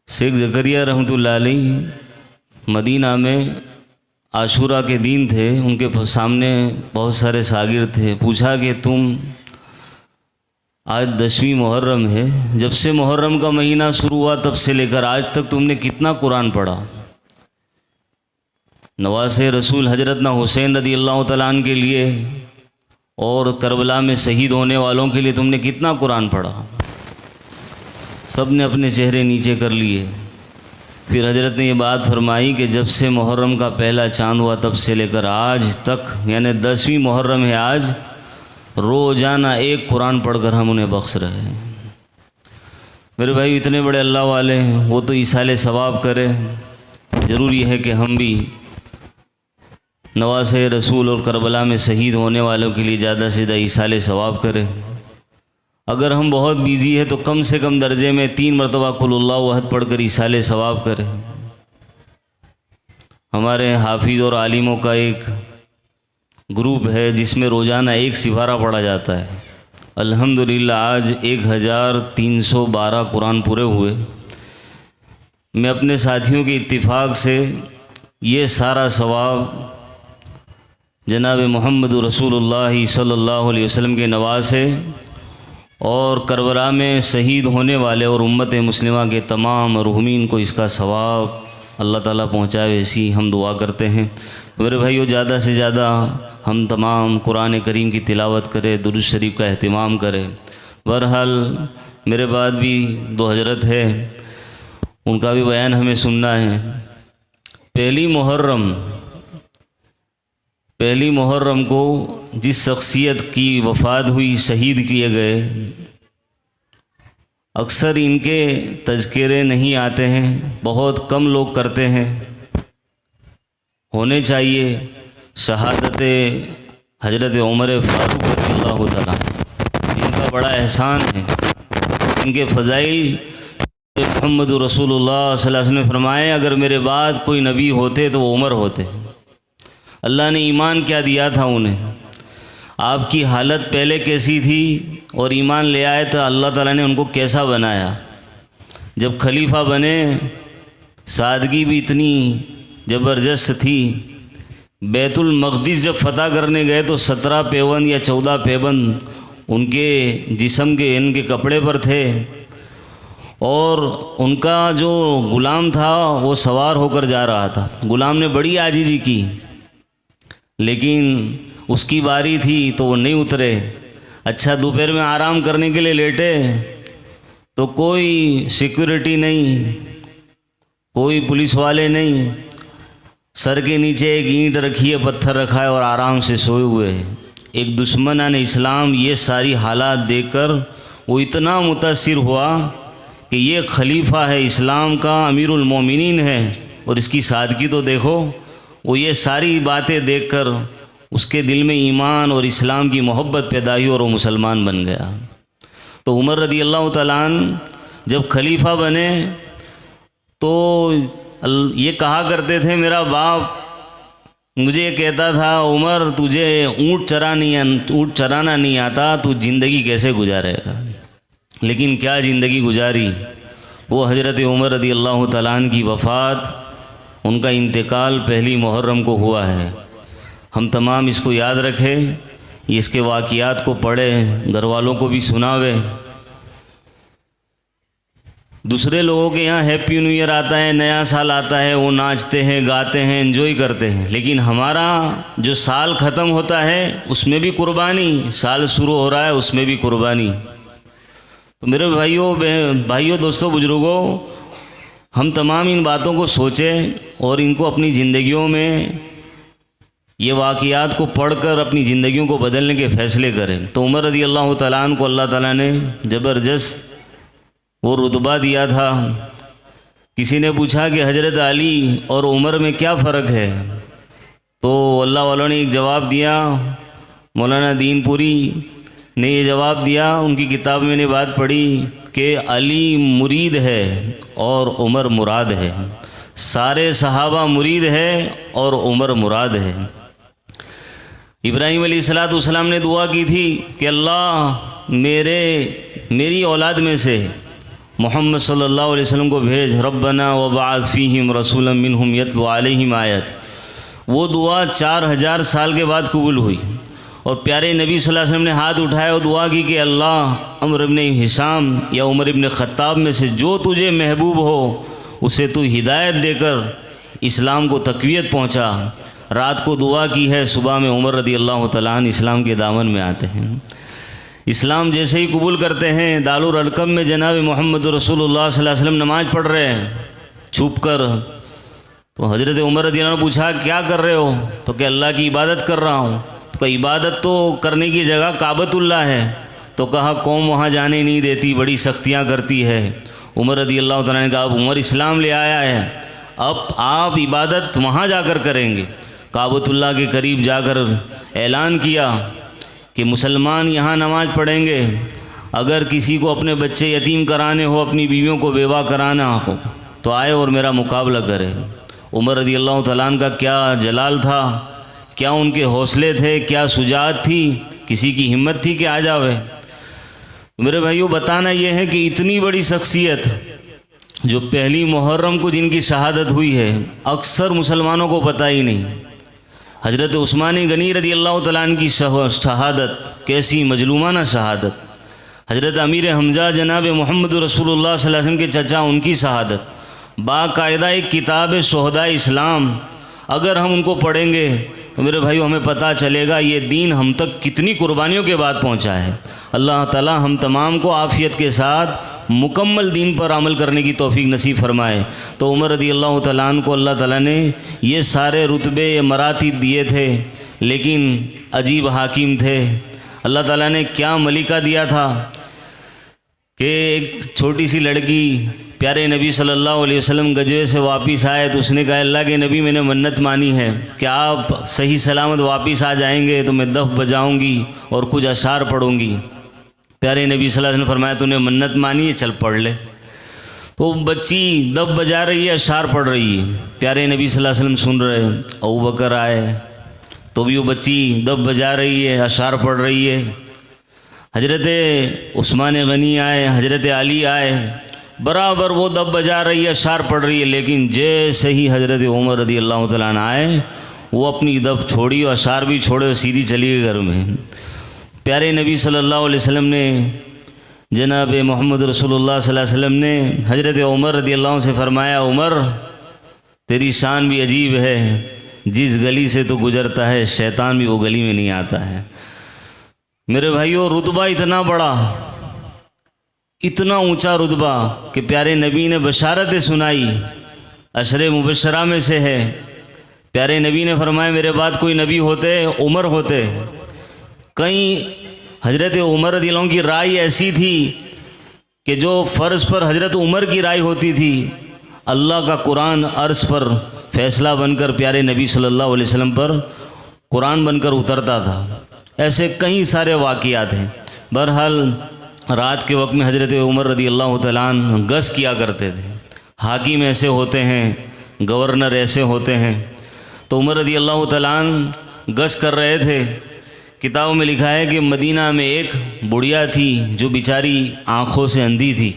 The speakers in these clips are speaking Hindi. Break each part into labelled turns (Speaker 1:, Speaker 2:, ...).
Speaker 1: शेख ज़करिया रहमतुल्लाह अलैह मदीना में आशूरा के दिन थे। उनके सामने बहुत सारे शागिर्द थे। पूछा कि तुम आज 10वीं मुहर्रम है, जब से मुहर्रम का महीना शुरू हुआ तब से लेकर आज तक तुमने कितना कुरान पढ़ा? नवासे रसूल हजरत ना हुसैन रदी अल्लाह तआला अन्हु के लिए और करबला में शहीद होने वालों के लिए तुमने कितना कुरान पढ़ा? सब ने अपने चेहरे नीचे कर लिए। फिर हजरत ने ये बात फरमाई कि जब से मुहर्रम का पहला चाँद हुआ तब से लेकर आज तक, यानी 10वीं मुहर्रम है आज, रोज़ाना एक कुरान पढ़कर हम उन्हें बख्श रहे हैं। मेरे भाई, इतने बड़े अल्लाह वाले हैं, वो तो इसाले सवाब करे। ज़रूरी है कि हम भी नवासे रसूल और करबला में शहीद होने वालों के लिए ज़्यादा से ज़्यादा इसाले सवाब करें। अगर हम बहुत बिजी है तो कम से कम दर्जे में 3 मरतबा कुल हुवल्लाहु अहद पढ़कर इसाले सवाब करें। हमारे हाफिज़ और आलिमों का एक ग्रुप है जिसमें रोज़ाना एक सिपारा पढ़ा जाता है। अल्हम्दुलिल्लाह आज 1312 कुरान पूरे हुए। मैं अपने साथियों के इत्तिफाक से ये सारा सवाब जनाब मोहम्मद रसूलुल्लाह सल्लल्लाहु अलैहि वसल्लम के नवासे और करबला में शहीद होने वाले और उम्मत मुस्लिमा के तमाम मरहूमीन को इसका सवाब अल्लाह ताला पहुँचाए, ऐसी हम दुआ करते हैं। मेरे भाइयों, ज़्यादा से ज़्यादा हम तमाम कुरान करीम की तिलावत करें, दुरूद शरीफ का अहतमाम करें। बहरहाल मेरे बाद भी 2 हजरत है, उनका भी बयान हमें सुनना है। पहली मुहर्रम को जिस शख्सियत की वफ़ात हुई, शहीद किए गए, अक्सर इनके तज़किरे नहीं आते हैं, बहुत कम लोग करते हैं। होने चाहिए। शहादत हजरत उमर फ़ारूक रज़ियल्लाहु तआला, इनका बड़ा एहसान है। इनके फ़ज़ाइल मोहम्मद रसूलुल्लाह सल्लल्लाहु अलैहि वसल्लम ने फरमाए, अगर मेरे बाद कोई नबी होते तो वो उमर होते। अल्लाह ने ईमान क्या दिया था उन्हें, आपकी हालत पहले कैसी थी और ईमान ले आए तो अल्लाह ताला ने उनको कैसा बनाया। जब खलीफा बने, सादगी भी इतनी ज़बरदस्त थी। बैतुल मक़दिस जब फ़तह करने गए तो 17 पैबंद या 14 पैबंद उनके जिस्म के, इनके कपड़े पर थे, और उनका जो ग़ुलाम था वो सवार होकर जा रहा था। ग़ुलाम ने बड़ी आजीज़ी की, लेकिन उसकी बारी थी तो वो नहीं उतरे। अच्छा, दोपहर में आराम करने के लिए लेटे तो कोई सिक्योरिटी नहीं, कोई पुलिस वाले नहीं, सर के नीचे एक ईंट रखी है, पत्थर रखा है और आराम से सोए हुए हैं। एक दुश्मन इस्लाम ये सारी हालात देखकर वो इतना मुतासिर हुआ कि ये खलीफा है इस्लाम का, अमीरुल मोमिनीन है, और इसकी सादगी तो देखो। वो ये सारी बातें देखकर उसके दिल में ईमान और इस्लाम की मोहब्बत पैदा हुई और वो मुसलमान बन गया। तो उमर रदी अल्लाह तआला अन्हु जब खलीफा बने तो ये कहा करते थे, मेरा बाप मुझे कहता था, उमर तुझे ऊँट चराना नहीं आता, तू ज़िंदगी कैसे गुजारेगा। लेकिन क्या ज़िंदगी गुजारी। वो हज़रत उमर रदी अल्लाह तआला अन्हु की वफ़ात, उनका इंतकाल पहली मुहर्रम को हुआ है। हम तमाम इसको याद रखें, इसके वाक़ियात को पढ़ें, घर वालों को भी सुनावे। दूसरे लोगों के यहाँ हैप्पी न्यू ईयर आता है, नया साल आता है, वो नाचते हैं, गाते हैं, एंजॉय करते हैं। लेकिन हमारा जो साल ख़त्म होता है उसमें भी कुर्बानी, साल शुरू हो रहा है उसमें भी कुर्बानी। तो मेरे भाइयों, दोस्तों, बुजुर्गों, हम तमाम इन बातों को सोचें और इनको अपनी ज़िंदगियों में, ये वाक़ियात को पढ़कर अपनी ज़िंदगियों को बदलने के फ़ैसले करें। तो उमर रज़ी अल्लाह तआला अन्हु को अल्लाह ताला ने ज़बरदस्त वो रुतबा दिया था। किसी ने पूछा कि हज़रत अली और उमर में क्या फ़र्क है, तो अल्लाह वालों ने एक जवाब दिया। मौलाना दीनपुरी ने ये जवाब दिया, उनकी किताब में मैंने बात पढ़ी कि अली मुरीद है और उमर मुराद है। सारे सहाबा मुरीद है और उमर मुराद है। इब्राहीम अलैहिस्सलाम ने दुआ की थी कि अल्लाह मेरी औलाद में से मोहम्मद सल्लल्लाहु अलैहि वसल्लम को भेज, रब्बना वबअस फ़ीहिम रसूलन मिनहुम यतलू अलैहिम आयात। वो दुआ 4000 साल के बाद कबूल हुई और प्यारे नबी सल्लल्लाहु अलैहि वसल्लम ने हाथ उठाया और दुआ की कि अल्लाह अमर इब्न हिशाम या उमर इब्न ख़त्ताब में से जो तुझे महबूब हो उसे तू हिदायत देकर इस्लाम को तक़वियत पहुँचा। रात को दुआ की है, सुबह में उमर रदी अल्लाह तआला अन्हु इस्लाम के दामन में आते हैं। इस्लाम जैसे ही कबूल करते हैं, दारुल अरकम में जनाब मोहम्मद रसूलुल्लाह सल्लल्लाहु अलैहि वसल्लम नमाज़ पढ़ रहे हैं छुप कर। तो हज़रत उमर रदी अल्लाह ने पूछा क्या कर रहे हो? तो क्या अल्लाह की इबादत कर रहा हूँ। तो क्या इबादत तो करने की जगह काबतुल्लाह है। तो कहा कौम वहाँ जाने नहीं देती, बड़ी सख्तियाँ करती है। उमर रदी अल्लाह तआला ने कहा अब उमर इस्लाम ले आया है, अब आप इबादत वहाँ जाकर करेंगे। काबतुल्लाह के करीब जाकर ऐलान किया कि मुसलमान यहाँ नमाज़ पढ़ेंगे, अगर किसी को अपने बच्चे यतीम कराने हो, अपनी बीवियों को बेवा कराना हो तो आए और मेरा मुकाबला करे। उमर रदी अल्लाह तआला अन्हु का क्या जलाल था, क्या उनके हौसले थे, क्या सुजात थी, किसी की हिम्मत थी कि आ जावे। तो मेरे भाइयों बताना यह है कि इतनी बड़ी शख्सियत जो पहली मुहर्रम को जिनकी शहादत हुई है अक्सर मुसलमानों को पता ही नहीं। हज़रत उस्मान गनी रदी अल्लाह तआला अन्हु की शहादत कैसी मजलूमाना शहादत। हज़रत अमीर हमजा जनाब मोहम्मद रसूलुल्लाह सल्लल्लाहु अलैहि वसल्लम के चचा उनकी शहादत। बाकायदा एक किताब शुहदा इस्लाम अगर हम उनको पढ़ेंगे तो मेरे भाइयों हमें पता चलेगा ये दीन हम तक कितनी कुर्बानियों के बाद पहुंचा है। अल्लाह ताला हम तमाम को आफ़ियत के साथ मुकम्मल दीन पर अमल करने की तौफीक नसीब फरमाए। तो उमर रदी अल्लाह तआला अन्हु को अल्लाह ताला ने ये सारे रुतबे ये मरातिब दिए थे, लेकिन अजीब हाकिम थे। अल्लाह ताला ने क्या मलिका दिया था कि एक छोटी सी लड़की प्यारे नबी सल्लल्लाहु अलैहि वसल्लम गजवे से वापस आए तो उसने कहा अल्लाह के नबी मैंने मन्नत मानी है कि आप सही सलामत वापस आ जाएंगे तो मैं दफ बजाऊंगी और कुछ अशार पढ़ूंगी। प्यारे नबी सल्लल्लाहु अलैहि वसल्लम ने फरमाया तूने मन्नत मानी है, चल पढ़ ले। तो बच्ची दफ बजा रही है, अशार पढ़ रही है, प्यारे नबी सल्लल्लाहु अलैहि वसल्लम सुन रहे। अबू बकर आए तो भी वो बच्ची दफ बजा रही है, अशार पढ़ रही है। हज़रत उस्मान गनी आए, हज़रत अली आए, बराबर वो दब बजा रही है, अशार पढ़ रही है। लेकिन जैसे ही हज़रत उमर रदी अल्लाह तआला अन्हु आए वो अपनी दब छोड़ी और अशार भी छोड़े और सीधी चली गई घर में। प्यारे नबी सल्लल्लाहु अलैहि वसल्लम ने जनाब मोहम्मद रसूलुल्लाह सल्लल्लाहु अलैहि वसल्लम ने हज़रत उमर रदी अल्लाह अन्हु से फरमाया उमर तेरी शान भी अजीब है, जिस गली से तो गुज़रता है शैतान भी वो गली में नहीं आता है। मेरे भाइयों रुतबा इतना बड़ा, इतना ऊंचा रुतबा कि प्यारे नबी ने बशारतें सुनाई, अशरे मुबशरा में से है। प्यारे नबी ने फरमाया मेरे बाद कोई नबी होते उमर होते। कहीं हज़रत उमर रज़ी अल्लाह की राय ऐसी थी कि जो फ़र्ज़ पर हज़रत उमर की राय होती थी, अल्लाह का कुरान अर्श पर फ़ैसला बनकर प्यारे नबी सल्लल्लाहु अलैहि वसल्लम पर कुरान बनकर उतरता था। ऐसे कई सारे वाक़ियात हैं। बहरहाल रात के वक्त में हज़रत उमर रदी अल्लाह तआला अन्हु गश्त किया करते थे। हाकिम ऐसे होते हैं, गवर्नर ऐसे होते हैं। तो उमर रदी अल्लाह तआला अन्हु गश्त कर रहे थे। किताबों में लिखा है कि मदीना में एक बुढ़िया थी जो बेचारी आँखों से अंधी थी।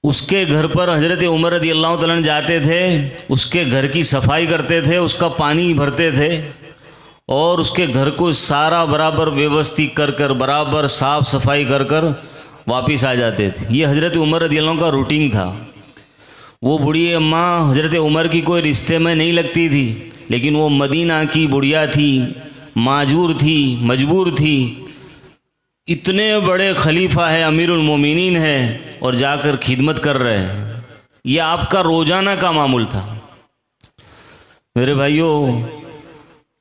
Speaker 1: उसके घर पर हज़रत उमर रदी अल्लाह तआला अन्हु जाते थे, उसके घर की सफाई करते थे, उसका पानी भरते थे और उसके घर को सारा बराबर व्यवस्थित कर कर बराबर साफ़ सफाई कर कर वापस आ जाते थे। ये हज़रत उमर रज़ी अल्लाह का रूटीन था। वो बूढ़ी अम्मा हज़रत उमर की कोई रिश्ते में नहीं लगती थी, लेकिन वो मदीना की बुढ़िया थी, माजूर थी, मजबूर थी। इतने बड़े खलीफा है, अमीरुल मोमिनीन है और जाकर खिदमत कर रहे हैं। ये आपका रोज़ाना का मामूल था। मेरे भाइयों,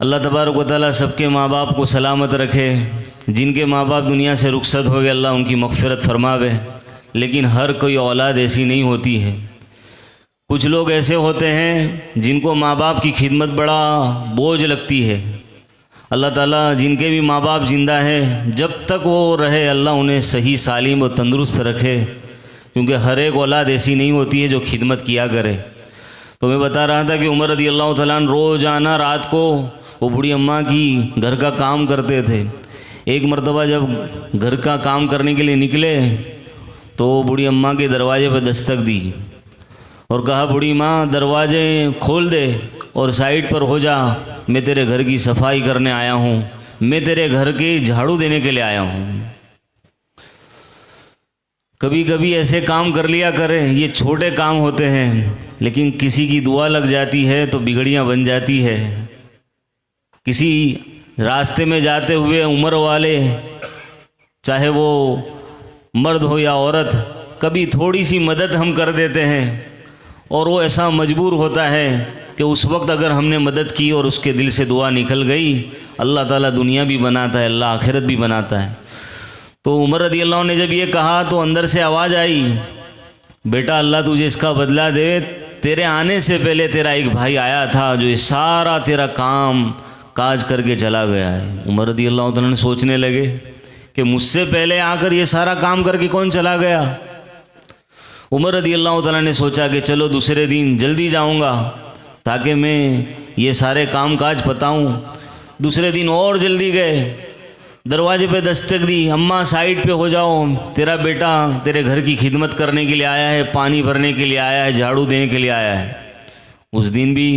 Speaker 1: अल्लाह तबारक व तआला सबके माँ बाप को सलामत रखे। जिनके माँ बाप दुनिया से रुखसत हो गए अल्लाह उनकी मग़फ़िरत फरमावे। लेकिन हर कोई औलाद ऐसी नहीं होती है। कुछ लोग ऐसे होते हैं जिनको माँ बाप की खिदमत बड़ा बोझ लगती है। अल्लाह ताला जिनके भी माँ बाप ज़िंदा हैं जब तक वो रहे अल्लाह उन्हें सही सालिम और तंदुरुस्त रखे, क्योंकि हर एक औलाद ऐसी नहीं होती है जो खिदमत किया करे। तो मैं बता रहा था कि उमर रज़ी अल्लाह तआला अन्हु रोज़ाना रात को वो बूढ़ी अम्मा की घर का काम करते थे। एक मरतबा जब घर का काम करने के लिए निकले तो बूढ़ी अम्मा के दरवाजे पर दस्तक दी और कहा, बूढ़ी माँ दरवाजे खोल दे और साइड पर हो जा, मैं तेरे घर की सफाई करने आया हूँ, मैं तेरे घर के झाड़ू देने के लिए आया हूँ। कभी कभी ऐसे काम कर लिया करें, ये छोटे काम होते हैं, लेकिन किसी की दुआ लग जाती है तो बिगड़ियाँ बन जाती है। किसी रास्ते में जाते हुए उम्र वाले, चाहे वो मर्द हो या औरत, कभी थोड़ी सी मदद हम कर देते हैं और वो ऐसा मजबूर होता है कि उस वक्त अगर हमने मदद की और उसके दिल से दुआ निकल गई, अल्लाह ताला दुनिया भी बनाता है, अल्लाह आखिरत भी बनाता है। तो उमर रदी अल्लाह ने जब ये कहा तो अंदर से आवाज़ आई, बेटा अल्लाह तुझे इसका बदला दे, तेरे आने से पहले तेरा एक भाई आया था जो ये सारा तेरा काम काज करके चला गया है। उमर रदी अल्लाह तआला ने सोचने लगे कि मुझसे पहले आकर ये सारा काम करके कौन चला गया। उमर रदी अल्लाह तआला ने सोचा कि चलो दूसरे दिन जल्दी जाऊंगा ताकि मैं ये सारे काम काज बताऊं। दूसरे दिन और जल्दी गए, दरवाजे पे दस्तक दी, अम्मा साइड पे हो जाओ, तेरा बेटा तेरे घर की खिदमत करने के लिए आया है, पानी भरने के लिए आया है, झाड़ू देने के लिए आया है। उस दिन भी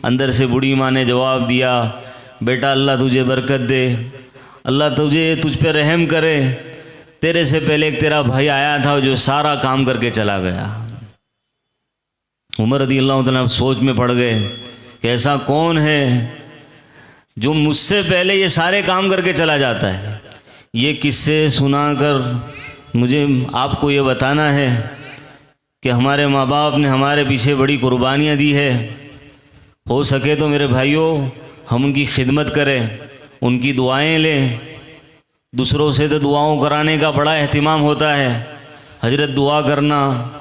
Speaker 1: अंदर से बूढ़ी माँ ने जवाब दिया, बेटा अल्लाह तुझे बरकत दे, अल्लाह तुझ पे रहम करे, तेरे से पहले एक तेरा भाई आया था जो सारा काम करके चला गया। उमर रदी अल्लाह तआला सोच में पड़ गए कि ऐसा कौन है जो मुझसे पहले ये सारे काम करके चला जाता है। ये किस्से सुनाकर मुझे आपको ये बताना है कि हमारे माँ बाप ने हमारे पीछे बड़ी कुर्बानियाँ दी है। हो सके तो मेरे भाइयों हम उनकी खिदमत करें, उनकी दुआएं लें। दूसरों से तो दुआओं कराने का बड़ा एहतिमाम होता है। हजरत दुआ करना,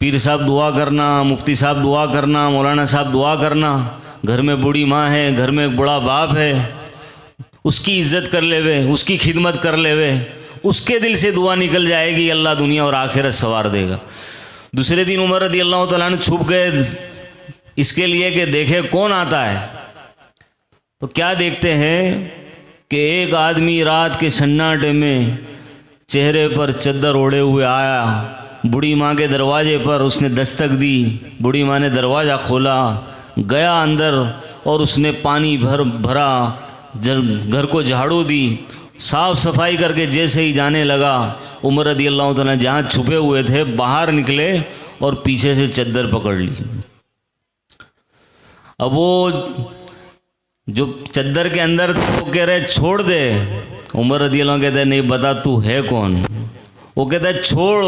Speaker 1: पीर साहब दुआ करना, मुफ्ती साहब दुआ करना, मौलाना साहब दुआ करना, घर में बूढ़ी माँ है, घर में एक बड़ा बाप है, उसकी इज्जत कर लेवे, उसकी खिदमत कर लेवे, उसके दिल से दुआ निकल जाएगी, अल्लाह दुनिया और आखिरत सवार देगा। दूसरे दिन उमर रदी अल्लाह तआला ने छुप गए इसके लिए कि देखे कौन आता है। तो क्या देखते हैं कि एक आदमी रात के सन्नाटे में चेहरे पर चद्दर ओढ़े हुए आया, बूढ़ी माँ के दरवाजे पर उसने दस्तक दी। बूढ़ी माँ ने दरवाज़ा खोला, गया अंदर और उसने पानी भरा, घर को झाड़ू दी, साफ़ सफाई करके जैसे ही जाने लगा, उमर रदी अल्लाह तआला जहाँ छुपे हुए थे बाहर निकले और पीछे से चद्दर पकड़ ली। अब वो जो चद्दर के अंदर वो कह रहे छोड़ दे, उमर रदी अल्लाह कहते हैं नहीं बता तू है कौन। वो कहता है छोड़,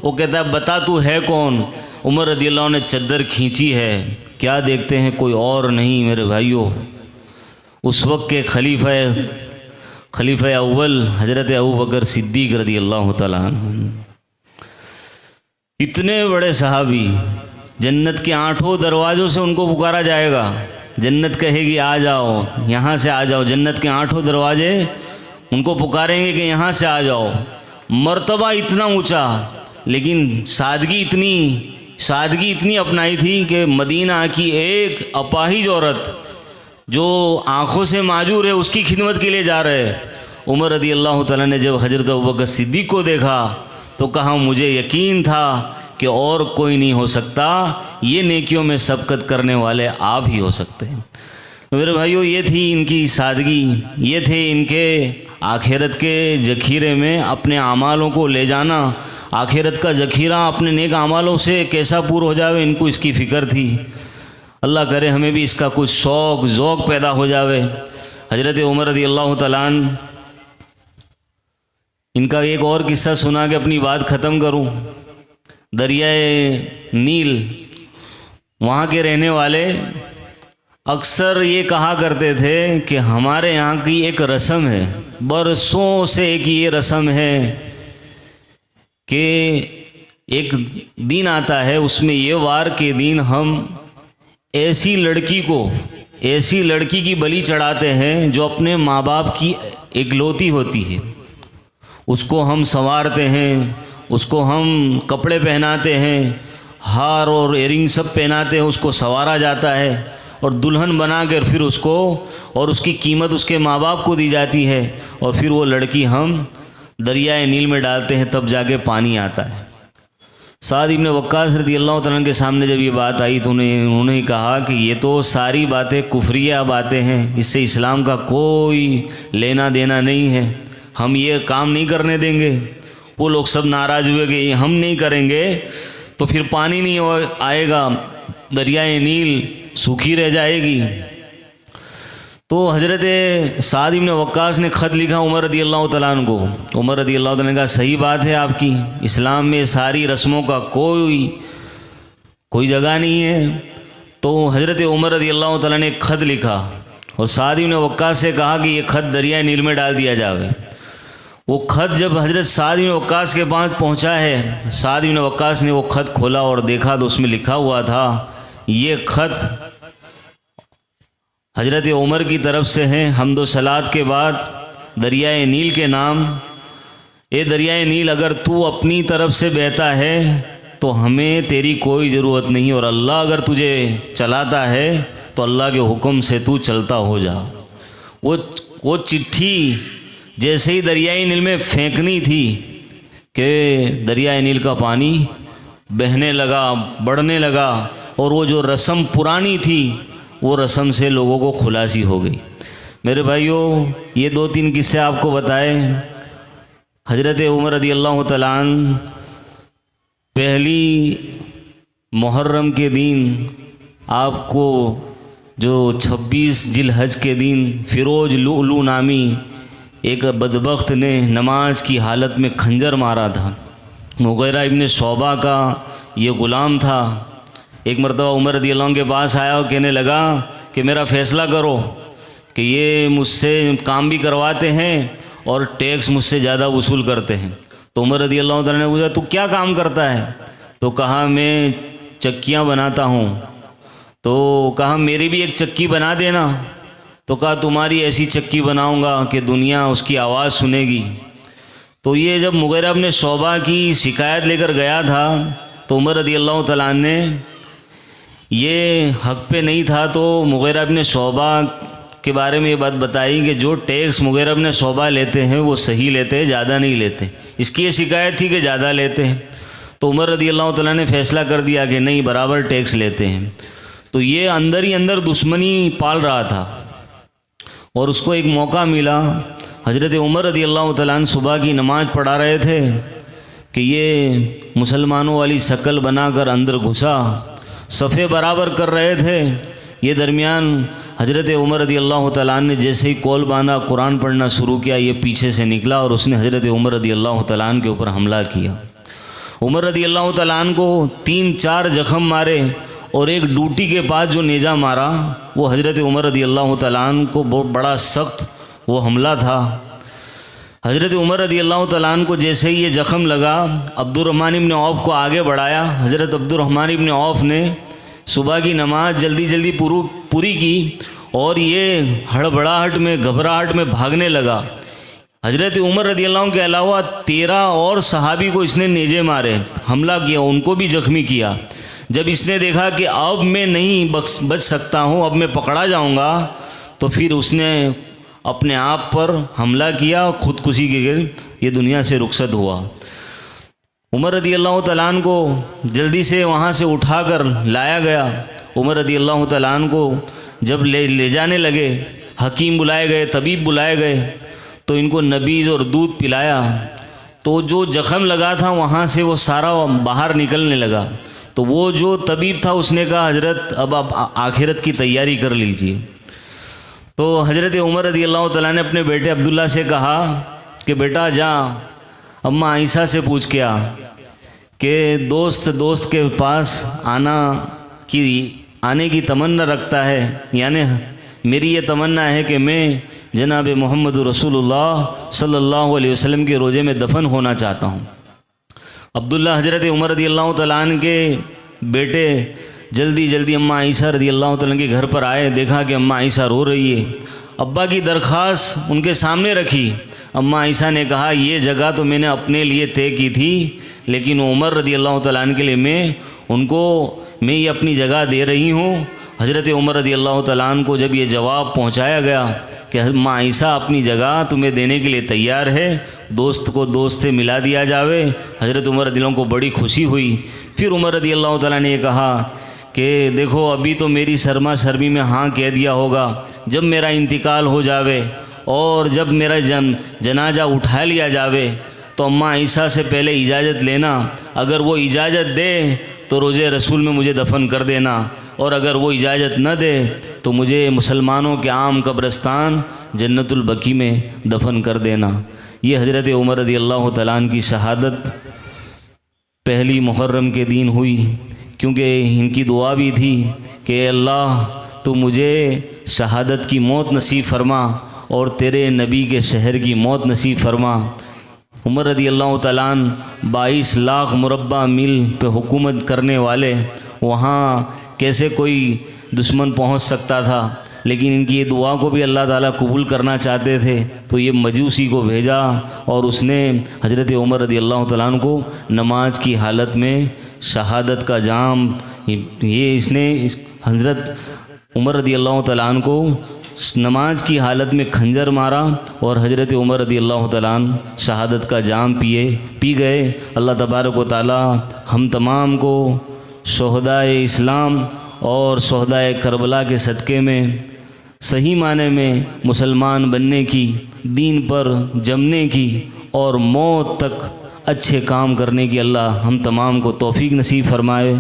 Speaker 1: वो कहता है बता तू है कौन। उमर रदी अल्लाह ने चद्दर खींची है, क्या देखते हैं कोई और नहीं मेरे भाइयों, उस वक्त के खलीफा अव्वल हजरत अबू बकर सिद्दीक रदी अल्लाह तआला अन्हु। इतने बड़े सहाबी, जन्नत के 8 दरवाज़ों से उनको पुकारा जाएगा। जन्नत कहेगी आ जाओ, यहाँ से आ जाओ, जन्नत के 8 दरवाजे उनको पुकारेंगे कि यहाँ से आ जाओ। मर्तबा इतना ऊंचा, लेकिन सादगी इतनी अपनाई थी कि मदीना की एक अपाहिज औरत जो आँखों से माजूर है उसकी खिदमत के लिए जा रहे। उमर रदी अल्लाह तआला ने जब हजरत अबू बकर सिद्दीक को देखा तो कहा मुझे यकीन था कि और कोई नहीं हो सकता, ये नेकियों में सबकत करने वाले आप ही हो सकते हैं। तो मेरे भाइयों ये थी इनकी सादगी, ये थे इनके आखिरत के जखीरे में अपने अमालों को ले जाना। आखिरत का जखीरा अपने नेक अमालों से कैसा पूरा हो जावे, इनको इसकी फ़िक्र थी। अल्लाह करे हमें भी इसका कुछ शौक़ ज़ौक़ पैदा हो जावे। हजरत उमर रदी अल्लाह तआला अन्हु, इनका एक और किस्सा सुना के अपनी बात ख़त्म करूं। दरियाए नील, वहाँ के रहने वाले अक्सर ये कहा करते थे कि हमारे यहाँ की एक रस्म है, बरसों से एक ये रस्म है कि एक दिन आता है, उसमें ये वार के दिन हम ऐसी लड़की की बलि चढ़ाते हैं जो अपने माँ बाप की इकलौती होती है। उसको हम संवारते हैं, उसको हम कपड़े पहनाते हैं, हार और इयरिंग सब पहनाते हैं, उसको संवारा जाता है और दुल्हन बनाकर फिर उसको और उसकी कीमत उसके माँ बाप को दी जाती है और फिर वो लड़की हम दरियाए नील में डालते हैं, तब जाके पानी आता है। साद इब्न वक्कास रज़ी अल्लाह तआला के सामने जब ये बात आई तो उन्होंने कहा कि ये तो सारी बातें कुफरिया बातें हैं, इससे इस्लाम का कोई लेना देना नहीं है, हम ये काम नहीं करने देंगे। वो लोग सब नाराज़ हुए कि हम नहीं करेंगे तो फिर पानी नहीं आएगा, दरियाए नील सूखी रह जाएगी। तो हज़रत साद इब्न वक्कास ने ख़त लिखा उमर रज़ी अल्लाह तआला अन्हु को। उमर रज़ी अल्लाह तआला ने कहा सही बात है आपकी, इस्लाम में सारी रस्मों का कोई जगह नहीं है। तो हज़रत उमर रज़ी अल्लाह तआला ने एक ख़त लिखा और साद इब्न वक्कास से कहा कि ये ख़त दरिया नील में डाल दिया जावे। वो ख़त जब हज़रत साद इब्न वक्कास के पास पहुँचा है, साद इब्न वक्कास ने वो ख़त खोला और देखा तो उसमें लिखा हुआ था, ये ख़त हज़रत उमर की तरफ से हैं, हम्द व सलात के बाद दरियाए नील के नाम। ये दरियाए नील अगर तू अपनी तरफ से बहता है तो हमें तेरी कोई ज़रूरत नहीं, और अल्लाह अगर तुझे चलाता है तो अल्लाह के हुक्म से तू चलता हो जा। वो चिट्ठी जैसे ही दरियाए नील में फेंकनी थी कि दरियाए नील का पानी बहने लगा, बढ़ने लगा, और वो जो रस्म पुरानी थी वो रस्म से लोगों को खुलासी हो गई। मेरे भाइयों, ये 2-3 किस्से आपको बताए। हज़रत उमर रज़ी अल्लाह तआला अन्हु पहली मुहर्रम के दिन आपको जो 26 जिलहज के दिन फ़िरोज लुलू नामी एक बदबख्त ने नमाज की हालत में खंजर मारा था। मुग़ीरा इब्न शोबा का ये ग़ुलाम था। एक मरतबा उमर रज़ी अल्लाह के पास आया और कहने लगा कि मेरा फ़ैसला करो कि ये मुझसे काम भी करवाते हैं और टैक्स मुझसे ज़्यादा वसूल करते हैं। तो उमर रज़ी अल्लाह तआला ने पूछा तू क्या काम करता है? तो कहा मैं चक्कियाँ बनाता हूँ। तो कहा मेरी भी एक चक्की बना देना। तो कहा तुम्हारी ऐसी चक्की बनाऊँगा कि दुनिया उसकी आवाज़ सुनेगी। तो ये जब मुग़ीरा इब्न शोबा की शिकायत लेकर गया था तो उमर रज़ी अल्लाह तआला ने ये हक़ पे नहीं था तो मुग़ीरा इब्न शोबा के बारे में ये बात बताई कि जो टैक्स मुग़ीरा इब्न शोबा लेते हैं वो सही लेते हैं, ज़्यादा नहीं लेते। इसकी ये शिकायत थी कि ज़्यादा लेते हैं। तो उमर रज़ी अल्लाह तआला ने फ़ैसला कर दिया कि नहीं, बराबर टैक्स लेते हैं। तो ये अंदर ही अंदर दुश्मनी पाल रहा था और उसको एक मौका मिला। हज़रत उमर रज़ी अल्लाह तआला अन्हु सुबह की नमाज़ पढ़ा रहे थे कि ये मुसलमानों वाली शक्ल बनाकर अंदर घुसा, सफ़े बराबर कर रहे थे। ये दरमियान हज़रत उमर रज़ी अल्लाह तआला अन्हु ने जैसे ही कौल बांधा, कुरान पढ़ना शुरू किया, ये पीछे से निकला और उसने हज़रत उमर रज़ी अल्लाह तआला अन्हु के ऊपर हमला किया। उमर रज़ी अल्लाह तआला अन्हु को 3-4 जख्म मारे और एक डूटी के पास जो नेज़ा मारा वो हज़रत उमर रज़ी अल्लाह तआला अन्हु को बहुत बड़ा सख्त वो हमला था। हज़रत उमर रज़ी अल्लाह तआला अन्हु को जैसे ही ये ज़ख़म लगा, अब्दुर्रहमान इब्न औफ़ को आगे बढ़ाया। हज़रत अब्दुर्रहमान इब्न औफ़ ने सुबह की नमाज जल्दी जल्दी पूरी की और ये हड़बड़ाहट में, घबराहट में भागने लगा। हज़रत उमर रज़ी अल्लाह के अलावा 13 और सहाबी को इसने नेज़े मारे, हमला किया, उनको भी ज़ख्मी किया। जब इसने देखा कि अब मैं नहीं बच सकता हूँ, अब मैं पकड़ा जाऊँगा, तो फिर उसने अपने आप पर हमला किया और ख़ुदकुशी के ये दुनिया से रुखसत हुआ। उमर रज़ी अल्लाह तआला अन्हु को जल्दी से वहाँ से उठाकर लाया गया। उमर रज़ी अल्लाह तआला अन्हु को जब ले जाने लगे, हकीम बुलाए गए, तबीब बुलाए गए, तो इनको नबीज़ और दूध पिलाया। तो जो ज़ख़म लगा था वहाँ से वो सारा बाहर निकलने लगा। तो वो जो तबीब था उसने कहा हज़रत अब आप आखिरत की तैयारी कर लीजिए। तो हज़रत उमर रज़ी अल्लाह तआला ने अपने बेटे अब्दुल्ला से कहा कि बेटा जा अम्मा आयशा से पूछ के आ कि दोस्त के पास आने की तमन्ना रखता है, यानी मेरी ये तमन्ना है कि मैं जनाब मोहम्मद रसूलुल्लाह सल्लल्लाहु अलैहि वसल्लम के रोज़े में दफन होना चाहता हूँ। अब्दुल्ला हज़रत उमर रज़ी अल्लाह तआला अन्हु के बेटे जल्दी अम्मा आयशा रज़ी अल्लाह तआला के घर पर आए, देखा कि अम्मा आयशा रो रही है। अब्बा की दरख्वास्त उनके सामने रखी। अम्मा आयशा ने कहा ये जगह तो मैंने अपने लिए तय की थी, लेकिन उमर रज़ी अल्लाह तआला अन्हु के लिए मैं ये अपनी जगह दे रही हूँ। हज़रत उमर रज़ी अल्लाह तआला अन्हु को जब ये जवाब पहुँचाया गया कि माँ ईसा अपनी जगह तुम्हें देने के लिए तैयार है, दोस्त को दोस्त से मिला दिया जावे। हज़रत उमर रज़ी अल्लाह को बड़ी खुशी हुई। फिर उमर रज़ी अल्लाह तआला ने कहा कि देखो अभी तो मेरी शर्मा शर्मी में हाँ कह दिया होगा, जब मेरा इंतकाल हो जावे और जब मेरा जनाजा उठा लिया जावे तो अम्मा ईसा से पहले इजाज़त लेना, अगर वो इजाज़त दे तो रोज़े रसूल में मुझे दफन कर देना, और अगर वो इजाज़त न दे तो मुझे मुसलमानों के आम कब्रस्तान जन्नतुल बकी में दफन कर देना। ये हज़रत उमर रज़ी अल्लाह तआला अन्हु की शहादत पहली मुहर्रम के दिन हुई, क्योंकि इनकी दुआ भी थी कि अल्लाह तो मुझे शहादत की मौत नसीब फरमा और तेरे नबी के शहर की मौत नसीब फरमा। उमर रज़ी अल्लाह तआला अन्हु 22 लाख मुरब्बा मील पे हुकूमत करने वाले, वहाँ कैसे कोई दुश्मन पहुँच सकता था, लेकिन इनकी ये दुआ को भी अल्लाह ताला कबूल करना चाहते थे, तो ये मजूसी को भेजा और उसने हज़रत उमर रज़ी अल्लाह तआला अन्हु को नमाज की हालत में शहादत का जाम इसने हज़रत उमर रज़ी अल्लाह तआला अन्हु को नमाज की हालत में खंजर मारा और हज़रत उमर रज़ी अल्लाह तआला अन्हु शहादत का जाम पी गए। अल्लाह तबारक व तआला हम तमाम को शुहदाए इस्लाम और शुहदाए करबला के सदक़े में सही माने में मुसलमान बनने की, दीन पर जमने की और मौत तक अच्छे काम करने की अल्लाह हम तमाम को तौफ़ीक नसीब फरमाए।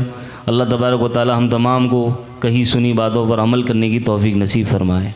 Speaker 1: अल्लाह तबारक व तआला हम तमाम को कही सुनी बातों पर अमल करने की तौफ़ीक नसीब फरमाए।